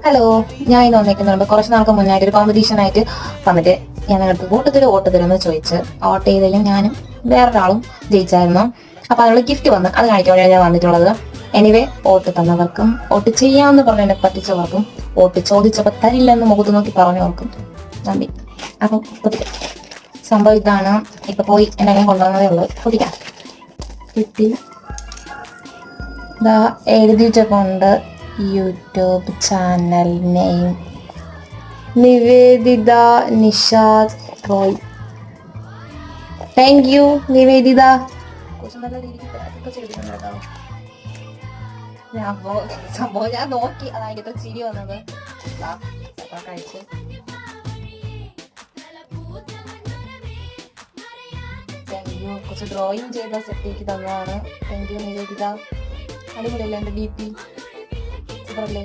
Hello, ഞാൻ ഇന്ന് വന്നേക്കുന്നുണ്ട്. കുറച്ച് നാൾക്ക് മുന്നായിട്ട് ഒരു കോമ്പറ്റീഷൻ ആയിട്ട് വന്നിട്ട് ഞാൻ നിങ്ങൾക്ക് വോട്ട് തരുമെന്ന് ചോദിച്ച് വോട്ട് ചെയ്തതിലും ഞാനും വേറൊരാളും ജയിച്ചായിരുന്നു. അപ്പൊ അതിനുള്ള ഗിഫ്റ്റ് വന്ന് അത് കാണിക്കാൻ വേണ്ടിയാണ് ഞാൻ വന്നിട്ടുള്ളത്. എനിവേ, വോട്ട് തന്നവർക്കും വോട്ട് ചെയ്യാമെന്ന് പറഞ്ഞ് എന്നെ പറ്റിച്ചവർക്കും വോട്ട് ചോദിച്ചപ്പോൾ തരില്ലെന്ന് മുഖത്ത് നോക്കി പറഞ്ഞവർക്കും നന്ദി. അപ്പം പൊട്ടിക്കാം. സംഭവം ഇതാണ്. ഇപ്പൊ പോയി എന്തെങ്കിലും കൊണ്ടുവന്നതേ ഉള്ളൂ. പൊട്ടിക്കാം. കിട്ടി. ഇതാ എഴുതിയിട്ടുണ്ട്. YouTube channel name Nivedita Nishad Roy. Thank you Nivedita. കുറച്ച് നല്ല രീതിക്ക് പാക്കൊക്കെ ചെയ്തിട്ടുണ്ട് കേട്ടോ. സംഭവം ഞാൻ നോക്കി, അതായത് ചിരി വന്നത് കഴിച്ച്. Thank you. കുറച്ച് ഡ്രോയിങ് ചെയ്ത സെറ്റേക്ക് തന്നതാണ്. Thank you Nivedita. അടിപൊളിയല്ലേ എൻ്റെ DP? സൂപ്പറല്ലേ?